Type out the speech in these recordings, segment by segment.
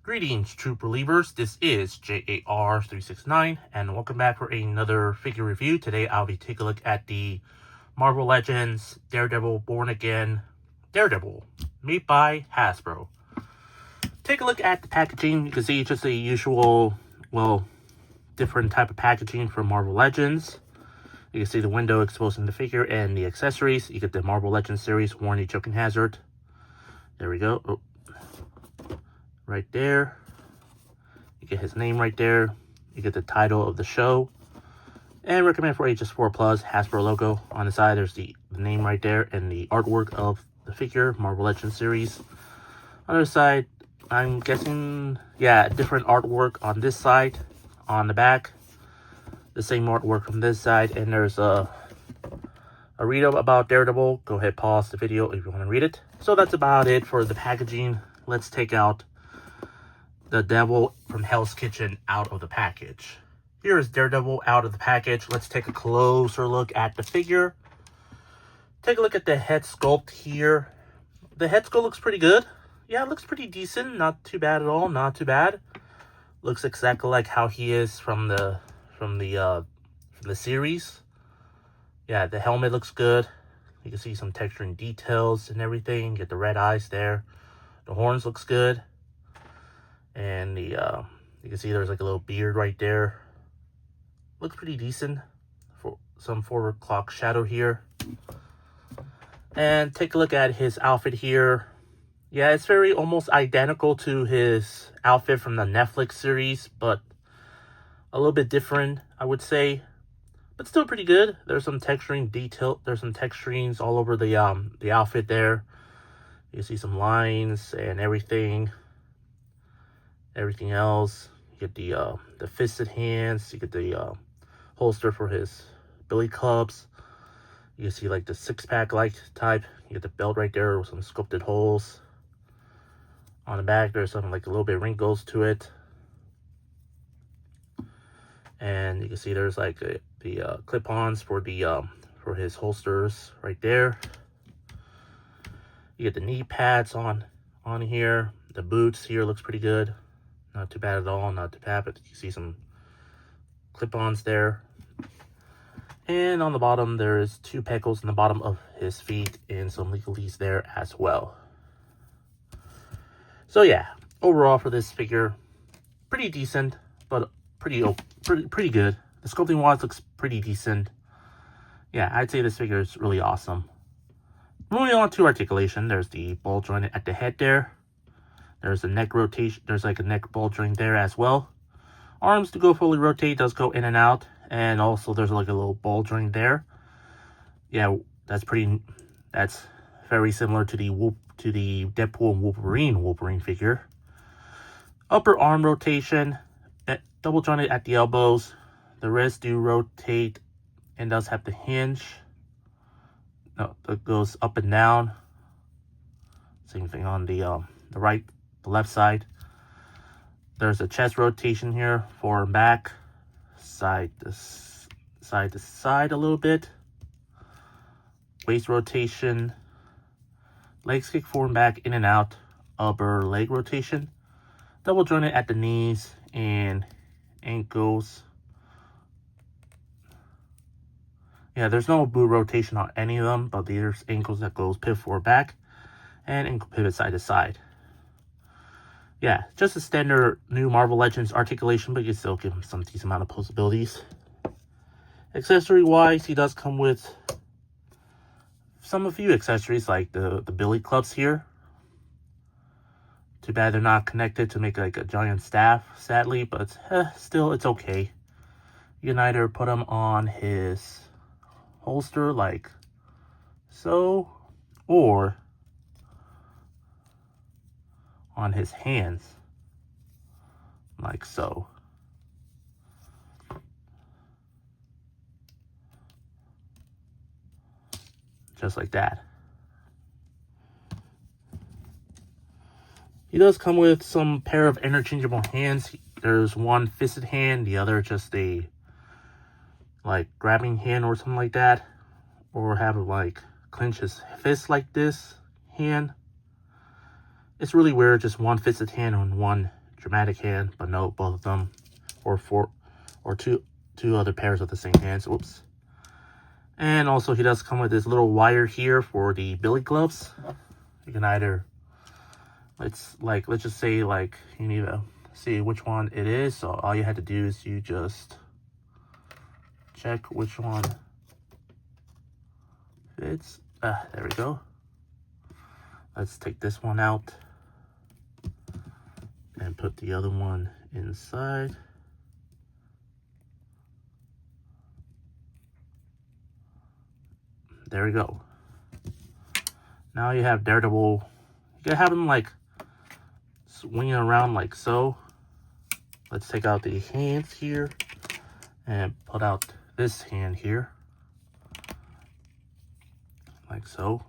Greetings, true believers. This is J.A.R. 369, and welcome back for another figure review. Today, I'll be taking a look at the Marvel Legends Daredevil Born Again Daredevil, made by Hasbro. Take a look at the packaging. You can see it's just a usual, different type of packaging from Marvel Legends. You can see the window exposing the figure and the accessories. You get the Marvel Legends series warranty choking hazard. There we go. Oh. Right there. You get his name right there. You get the title of the show. And recommend for ages 4+, Hasbro logo. On the side, there's the name right there and the artwork of the figure, Marvel Legends series. On the other side, I'm guessing, different artwork on this side. On the back, the same artwork from this side. And there's a read-up about Daredevil. Go ahead, pause the video if you want to read it. So that's about it for the packaging. Let's take out the Devil from Hell's Kitchen out of the package. Here is Daredevil out of the package. Let's take a closer look at the figure. Take a look at the head sculpt here. The head sculpt looks pretty good. Yeah, it looks pretty decent. Not too bad at all. Not too bad. Looks exactly like how he is from the series. Yeah, the helmet looks good. You can see some texture and details and everything. Get the red eyes there. The horns looks good. And you can see there's like a little beard right there. Looks pretty decent. For some 4 o'clock shadow here. And take a look at his outfit here. Yeah, it's very almost identical to his outfit from the Netflix series, but a little bit different, I would say. But still pretty good. There's some texturing detail. There's some texturings all over the outfit there. You can see some lines and everything. Everything else, you get the fisted hands, you get the holster for his billy clubs. You can see like the 6-pack like type. You get the belt right there with some sculpted holes. On the back, there's something like a little bit of wrinkles to it. And you can see there's like the clip-ons for for his holsters right there. You get the knee pads on here. The boots here looks pretty good. Not too bad at all, not too bad, but you see some clip-ons there. And on the bottom, there's 2 pecos in the bottom of his feet and some legalese there as well. So yeah, overall for this figure, pretty decent, but pretty good. The sculpting wise looks pretty decent. Yeah, I'd say this figure is really awesome. Moving on to articulation, there's the ball joint at the head there. There's a neck rotation. There's like a neck ball joint there as well. Arms to go fully rotate does go in and out. And also there's like a little ball joint there. Yeah, that's very similar to the Deadpool and Wolverine figure. Upper arm rotation, double jointed at the elbows. The wrists do rotate and does have the hinge. No, it goes up and down. Same thing on the left side. There's a chest rotation here, forward and back, side to side a little bit. Waist rotation, legs kick forward and back, in and out. Upper leg rotation, double jointed at the knees and ankles. Yeah, there's no boot rotation on any of them, but there's ankles that goes pivot forward back and ankle pivot side to side. Yeah, just a standard new Marvel Legends articulation, but you still give him some decent amount of possibilities. Accessory-wise, he does come with a few accessories, like the billy clubs here. Too bad they're not connected to make like a giant staff, sadly, but still, it's okay. You can either put them on his holster, like so, or on his hands, like so. Just like that. He does come with some pair of interchangeable hands. There's one fisted hand, the other just a like grabbing hand or something like that. Or have like clench his fist like this hand. It's really weird, just one fisted hand and one dramatic hand, but no, both of them, or two other pairs of the same hands. Whoops. And also he does come with this little wire here for the billy gloves. You can either, let's just say like you need to see which one it is. So all you had to do is you just check which one fits. There we go. Let's take this one out and put the other one inside. There we go. Now you have Daredevil. You can have him like swinging around like so. Let's take out the hands here and put out this hand here. Like so.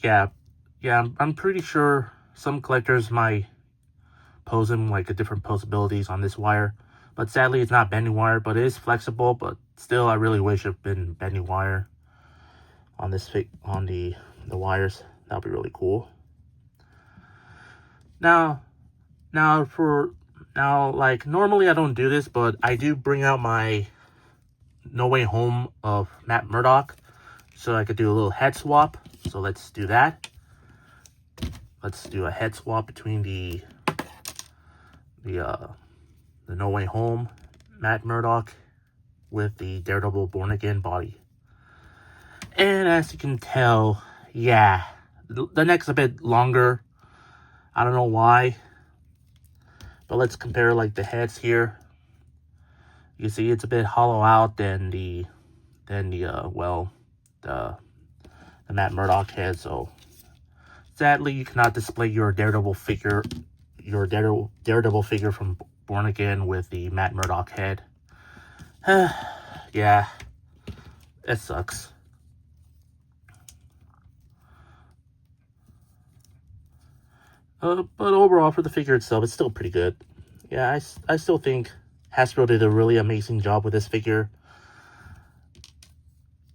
Yeah, I'm pretty sure some collectors might pose him like a different posabilities on this wire. But sadly, it's not bending wire, but it is flexible. But still, I really wish it'd been bending wire on this on the wires. That'd be really cool. Now, like normally I don't do this, but I do bring out my No Way Home of Matt Murdock, so I could do a little head swap. So let's do that. Let's do a head swap between the No Way Home Matt Murdock with the Daredevil Born Again body. And as you can tell, yeah, the neck's a bit longer. I don't know why, but let's compare like the heads here. You see it's a bit hollow out than the Matt Murdock head. So sadly, you cannot display your Daredevil figure from Born Again with the Matt Murdock head. Yeah, it sucks. But overall, for the figure itself, it's still pretty good. Yeah, I still think Hasbro did a really amazing job with this figure.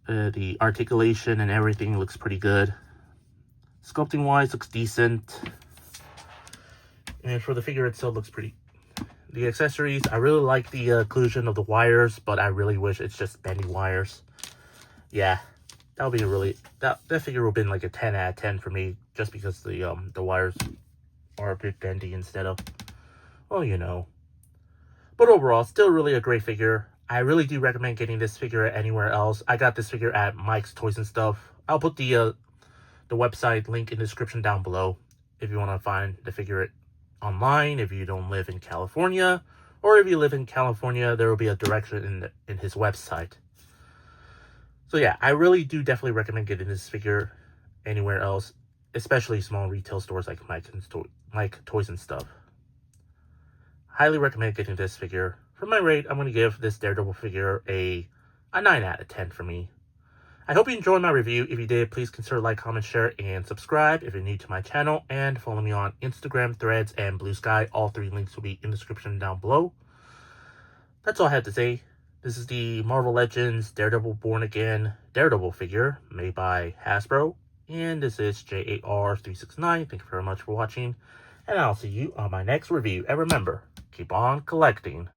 The articulation and everything looks pretty good. Sculpting wise, looks decent. And for the figure itself, looks pretty. The accessories, I really like the inclusion of the wires, but I really wish it's just bendy wires. Yeah, that would be really that figure would have been like a 10 out of 10 for me, just because the wires are a bit bendy instead of, well, you know. But overall, still really a great figure. I really do recommend getting this figure anywhere else. I got this figure at Mike's Toys and Stuff. I'll put the website link in the description down below if you want to find the figure online, if you don't live in California, or if you live in California, there will be a direction in his website. So yeah, I really do definitely recommend getting this figure anywhere else, especially small retail stores like Mike Toys and Stuff. Highly recommend getting this figure. For my rate, I'm going to give this Daredevil figure a 9 out of 10 for me. I hope you enjoyed my review. If you did, please consider like, comment, share, and subscribe if you're new to my channel. And follow me on Instagram, Threads, and Blue Sky. All 3 links will be in the description down below. That's all I have to say. This is the Marvel Legends Daredevil Born Again Daredevil figure made by Hasbro. And this is J.A.R. 369. Thank you very much for watching. And I'll see you on my next review. And remember, keep on collecting.